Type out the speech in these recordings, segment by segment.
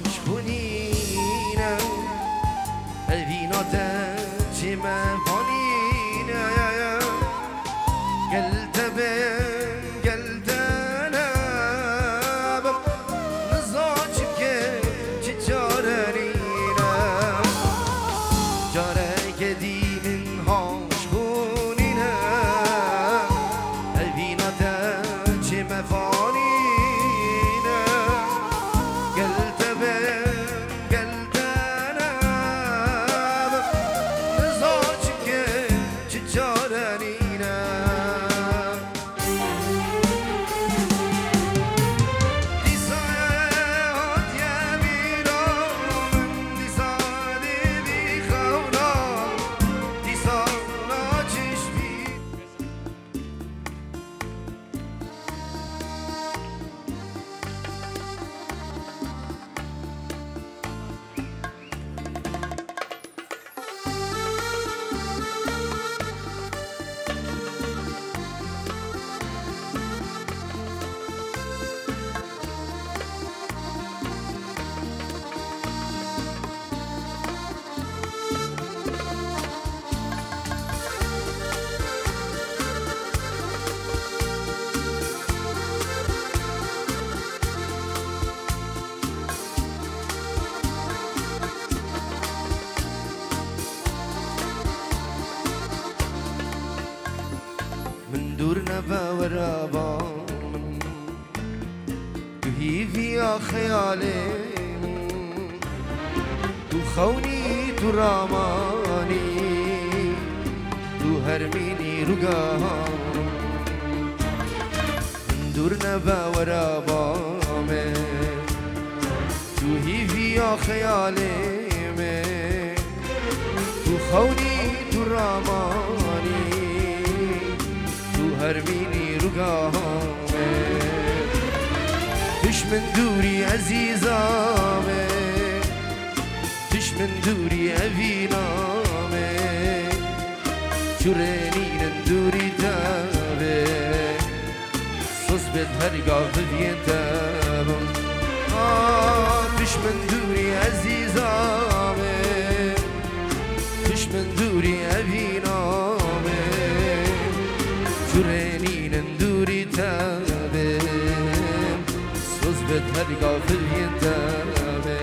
هاش بونينا الفينا تاجي ما فانينا قلت بين قلت انا نزاج كيف تجارنينا جارك دي من هاش بونينا الفينا تاجي ما فانينا قلت بين قلت انا نزاج كيف تجارنينا من دورنا باورابا تهي فيها خيالي تخوني تراماني تهرميني رقاها من دورنا باورابا تهي فيها خيالي تخوني تراماني هرميني رقامي تش من دوري عزيزامي تش من دوري أفينامي شريني ندوري تابي صصبت هرقا في دينتابم تش من دوري عزيزامي تش من دوري أفينامي شريني ندوري تابم صزبت هرقا في اليتامي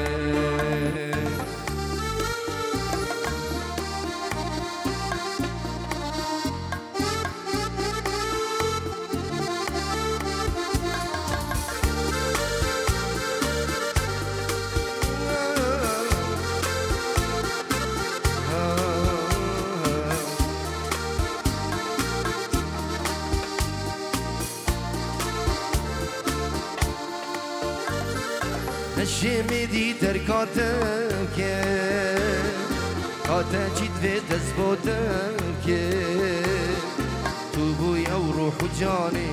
نشمدي تركاتك قاتا جيت في تزبوتك تو بويا وروح وجاني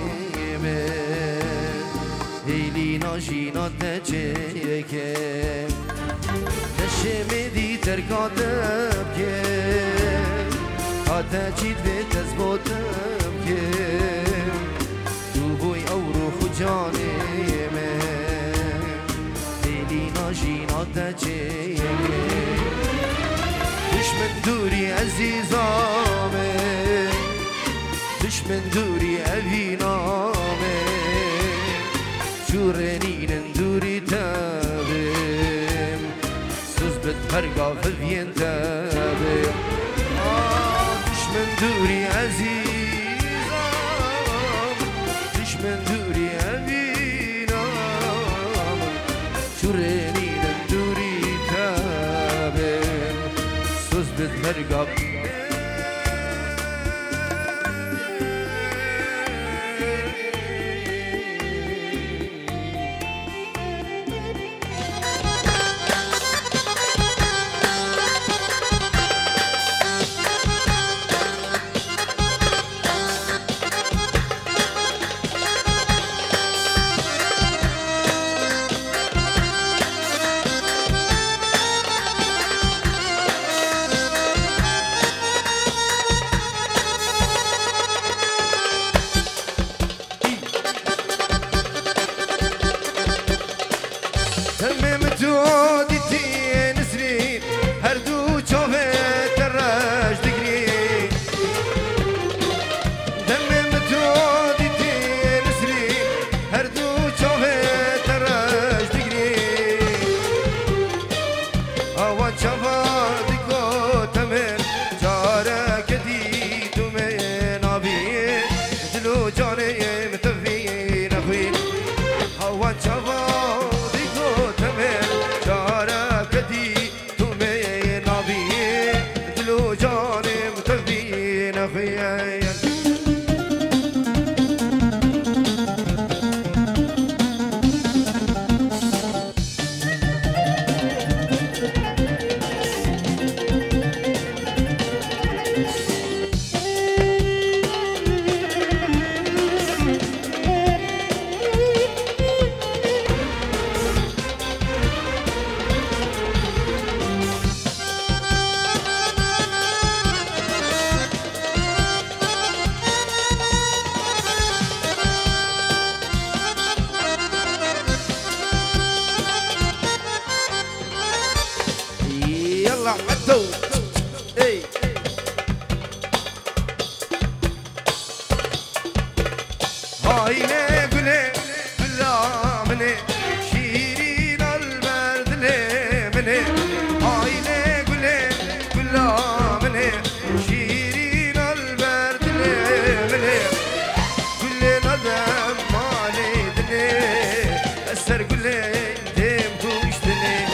هيلي ناجينا تجيك نشمدي تركاتك قاتا جيت في تزبوتك تو بويا وروح وجاني جينا تجيك دش من دوري عزيزامي دش من دوري أفينامي شورني ندوري تابم سوزبت هرقا في الفين تابم دش من دوري عزيزام دش من دوري أفينام شورني بالهرقب دمي متودي تين سنين هردو شوفت الرش دقري دمي متودي تين سنين هردو شوفت الرش دقري أول شفا ديكو تمن جارك ديد من أبي دلو جاني متفين أخوين أول شفا ديكو تمن جارك ديد من أبي دلو جاني متفين أخوين يلا عدو اي هاي نقولي بلا مني شيرين البرد لي مني هاي نقولي بلا مني شيرين البرد لي مني كل ندم مالي دني أسر كل ديم توشتني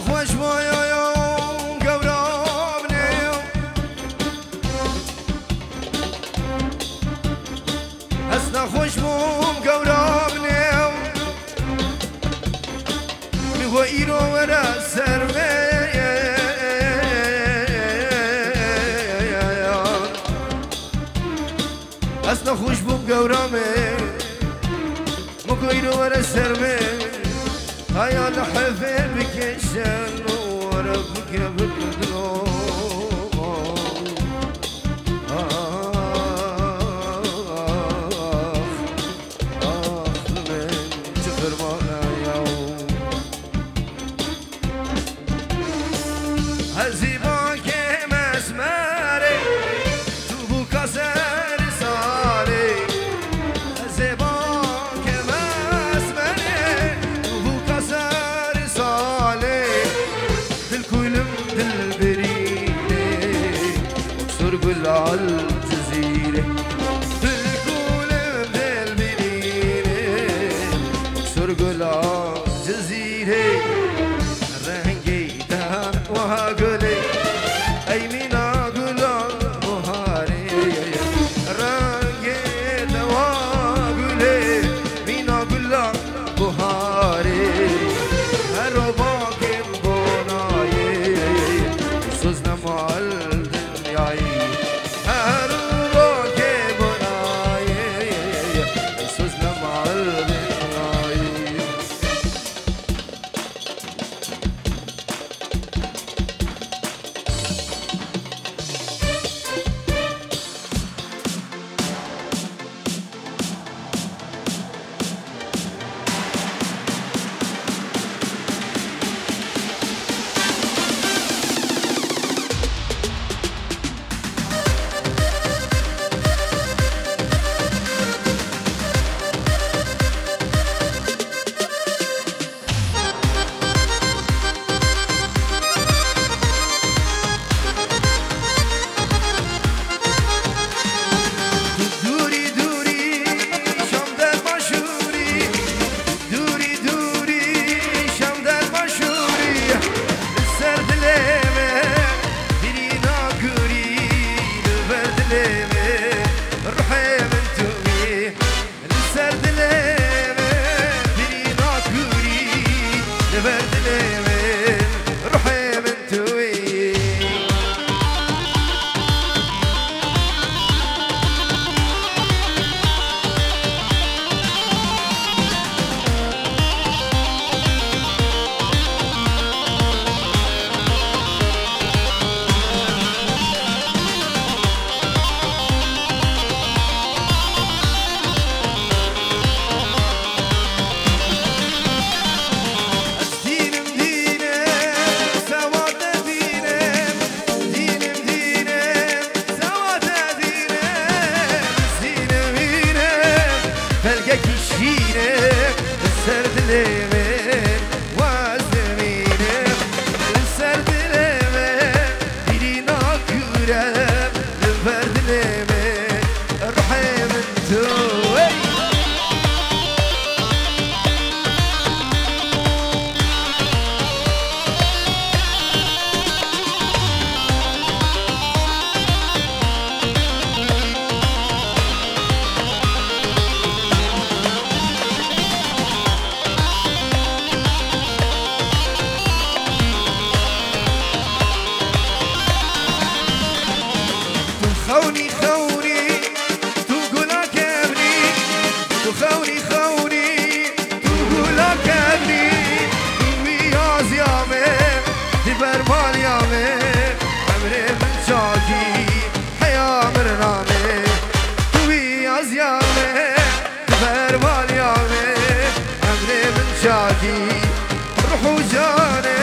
خوش بایا یوم گورام نیو هسنا خوش بوم گورام نیو میگو ایرو ورا سرمه هسنا خوش بوم گورامه مگو ایرو ورا سرمه هيا الحفل بكشن وربك بدلو من جفر مانا يوم هزيباك مسماري توبو كسر صاري هزيباك مسماري توبو كسر صالي بالكلم بالبريدة واكسر قل عالجزيرة بالكلم بالبريدة واكسر قل عالجزيرة رنجي دان وهاقلي أي مينا قلال بهاري رنجي دان وهاقلي مينا قلال بهاري هرو باقم بوناي سوزنا مع الدنياي هرو باقم بوناي سوزنا مع الدنياي دوري دوري شمدان مشهوري دوري دوري شمدان مشهوري السرد ليمة ديرينا كوري البرد ليمة الروحي من تومي السرد ليمة ديرينا كوري البرد ليمة الروحي من تومي دينم دينم سواد دينم دينم دينم سواد دينم دينم دينم بلقى كشينم السرد ليمن وازمينم السرد ليمن ديرينا كورم البرد ليمن الروحي من توي خوني خوني تقولا كابني خوني خوني تقولا كابني وياز يامي تبرمال يامي عمري من شاكي حيا مرنامي وياز يامي تبرمال يامي عمري من شاكي روحو جاني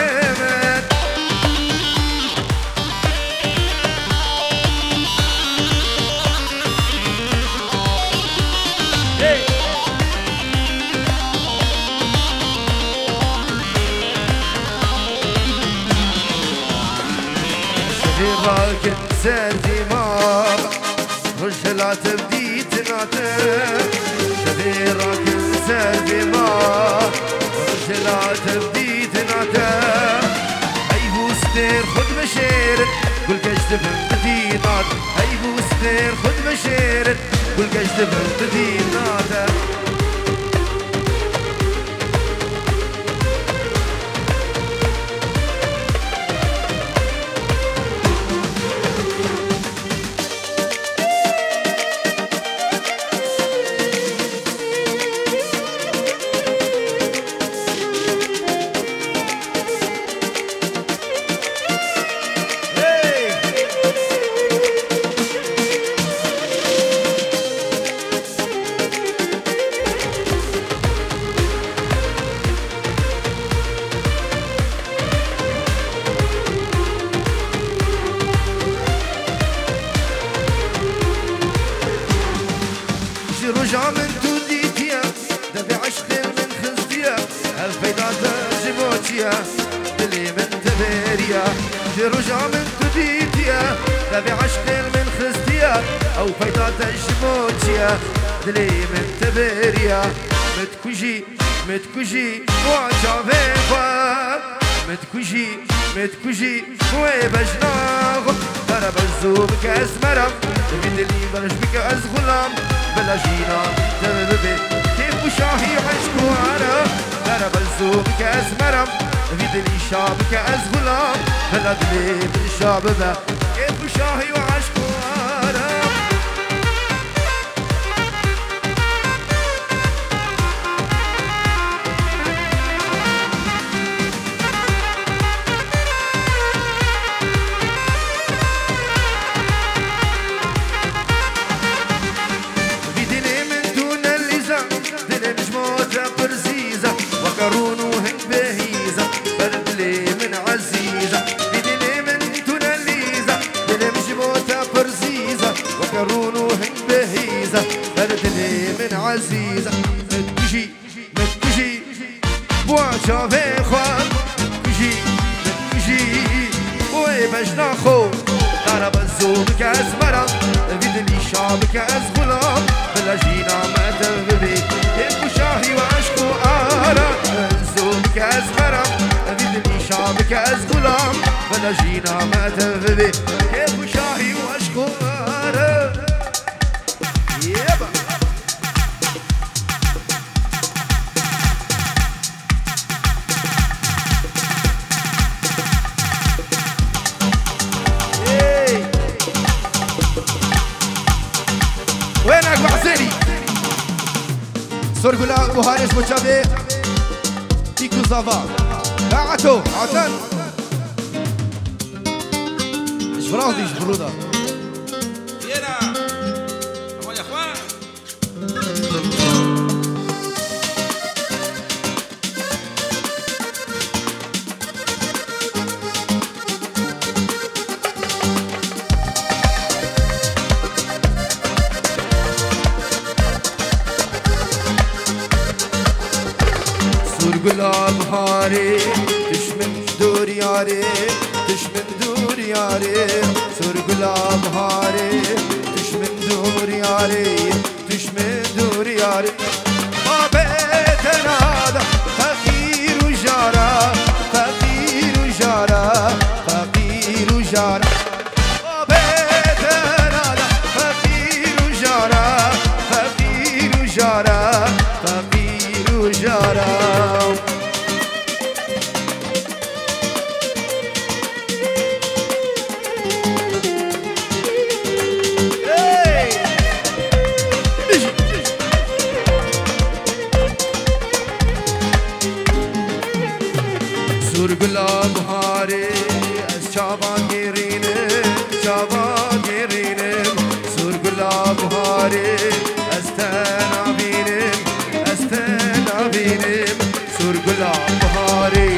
راكن سردي ما وش لا تبدي تناتم شذي راكن سردي ما وش لا تبدي تناتم فهمت دينات هاي بوستير خد مشيرت والقجد فهمت دينات رجع من توديتيا دفع عشق من خزديا الفيضات جبوتيا دلي من تبيريا رجع من توديتيا دفع عشق من خزديا او فيضات جبوتيا دلي من تبيريا متكوجي وعجا فيفا متكوجي وبجناغ ضرب الزوب كاس مرم تبين اللي برش بك از غلام بلا جينا تببي كيف وشاهي عشقو انا ضرب الزوب كاس مرم تبين اللي شابك از غلام بلا دلي بالشاببه كيف وشاهي وعشقو انا وكرونو هند بهيزة بردلي من عزيزة بدني من توناليزة دلي مجموتة برزيزة وكرونو هند بهيزة بردلي من عزيزة متكجي بواشا فيخوان متكجي ويبجناخو ضرب الزوم كاس مرم بدلي شعبك از غلام بلا جينا ما تغبي يبو شاهي وعشقو آرا الزوم كاس مرم بدلي شعبك از غلام بلا جينا ما تغبي يبو شاهي وعشقو آرا يبا وينك بعسيري سرقنا بوهارش بوشابي تيكو زافا قاعتو عطن ايش براضي ايش برودا يلا يا اخوان سرقلا بهاري تشمن دور ياري تشمن دور ياري سرقلا بهاري تشمن دور ياري تشمن دور ياري بيتنا هذا فقير وجارة فقير وجارة فقير وجارة بيتنا هذا فقير وجارة فقير وجارة فقير وجارة سرقلا بهاري از چابا گیرینم چابا گیرینم سرقلا بهاري از تنابینم از تنابینم سرقلا بهاري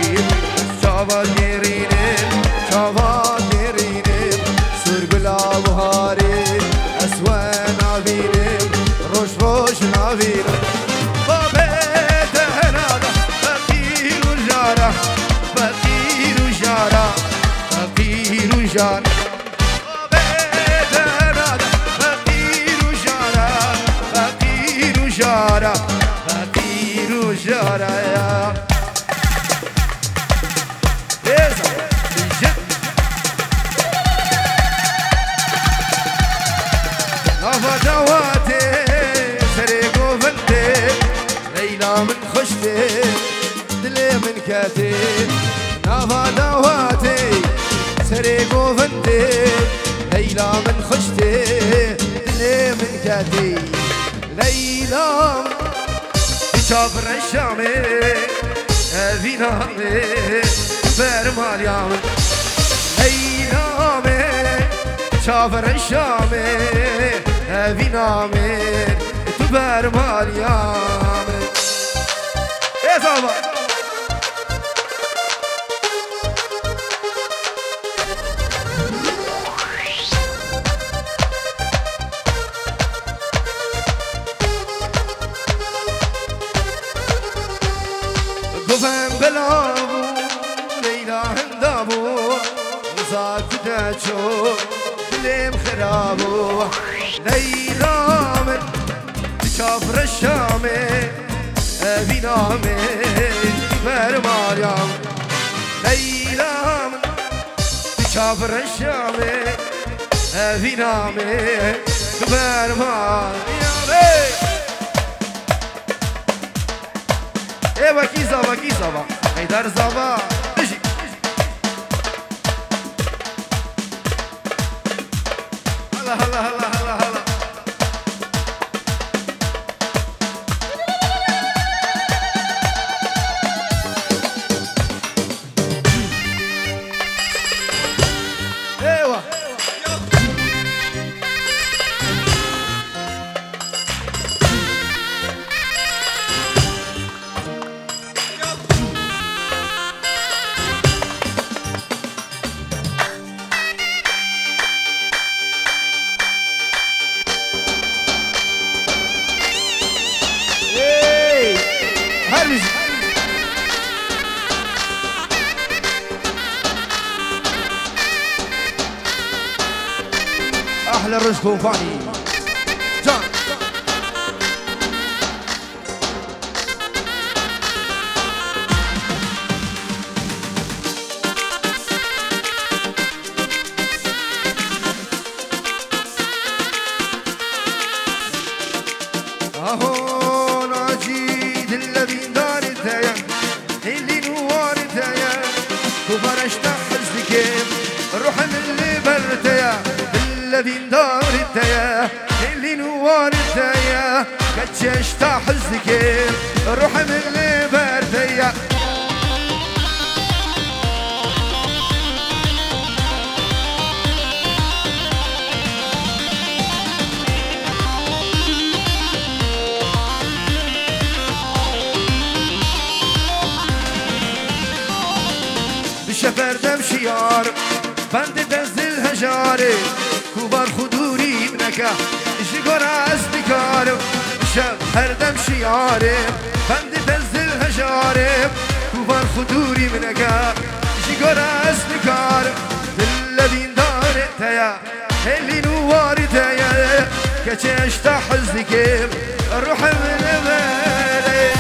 از چابا گیرینم چابا گیرینم سرقلا بهاري از ونابینم روش روش نابینم جان بيتنا فقير وجارة فقير وجارة فقير وجارة يا خشتي دلي من كاتي نافا دواتي سريق وفندي ليلى من خشتي دلي من كاتي ليلى بشافر الشامي فينامي برمال يامي ليلى شافر الشامي فينامي برمال يامي يا صاحبي قفن بلابو ليلى هندابو مزاك تداتشو دليم خرابو ليلى من تشافر الشامي بينامي برمال يام ليلى من تشافر الشامي بينامي برمال يامي ايوه كي زابا هيدار زابا اجي هلا هلا هلا هلا هلا ايوه احلى الرز كومباني جان اهو ناجيد الذي دار الدايا اللي نوار الدايا وفرشت حزك روح من اللي برتيا الذي دار الدايا اللي نوار الدايا كتشت حزك روح من اللي برتيا بشفر دم شيار بند تنزل هجاري كبار خدوري منك جيكور أصدقاري شفر دم شياري بند تنزل هجاري كبار خدوري منك جيكور أصدقاري الذين دار تيا اللي نوار تيا كتشت حزك الروح من بالي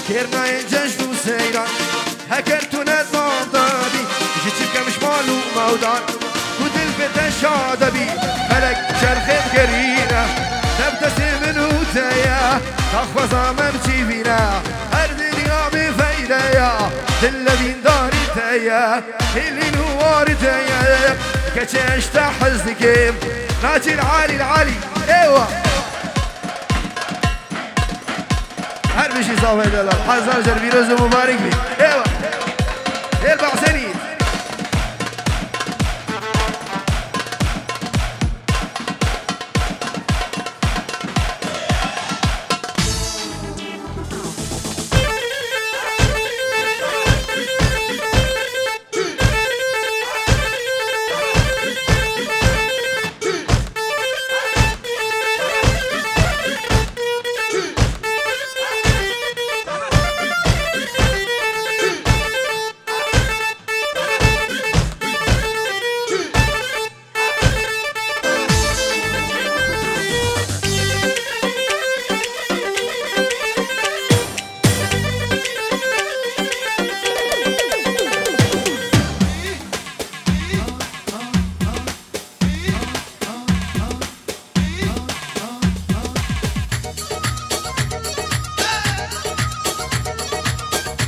كيرنا ينجشت وسيران هكرتو ندمان دابي جيتك مش معلومة ودان ودلفت الشادبي ملك شرخت قرينا نبتسم نوتايا تخفض ممشي فينا أردني عمي فايدايا الذين داري تايا اللي نوار تايا كتشت حزك ناجي العالي ايوه هر بشي صافي دلال حزار جربيروز مبارك بي ايوه اربع سنين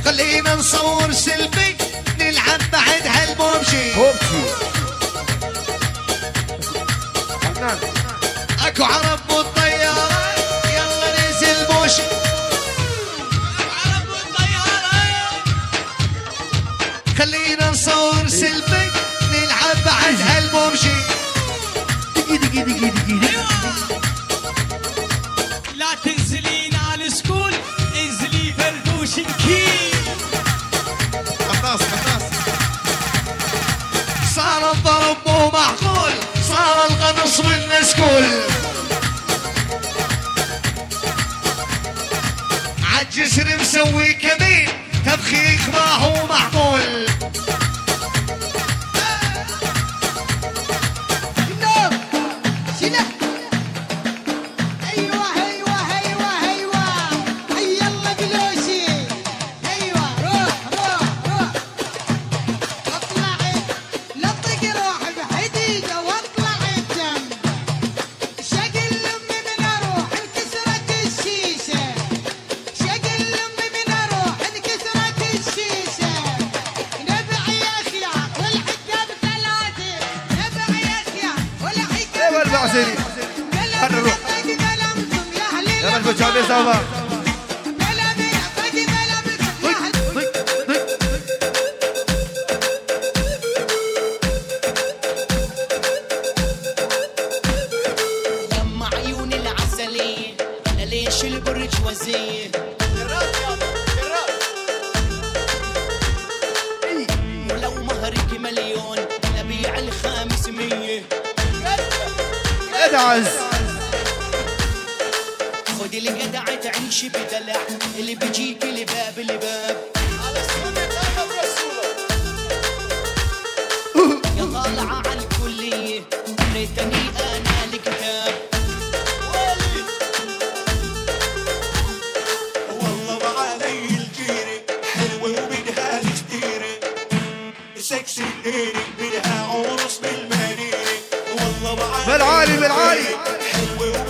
خلينا نصور سيلفي نلعب بعد هالبوبشي. اكو عرب بالطيارة يلا ننزل بوشي. عرب بالطيارة خلينا نصور سيلفي نلعب بعد هالبوبشي. دقي دقي دقي دقي لا تنزلين على السكول انزلي فردوش الكيل. خلاص صار الضرب مو معقول صار القنص بالنسكول. عالجسر مسوي كمين تبخيخ ما هو معقول. لما عيوني العسلية ليش البرج وزية ولو مهرك مليون نبيع ال500. ادعس خدي الجدع تعيش بدلع اللي بيجيك لباب لباب. على السنة أنا برسولة يا طالعة على الكلية ريتني أنا الكتاب. والله وعلي الجيري حلوة وبدها الجديرة سكسي الليلي بدها عروس بالمنيري. والله وعلي بالعالي حلوة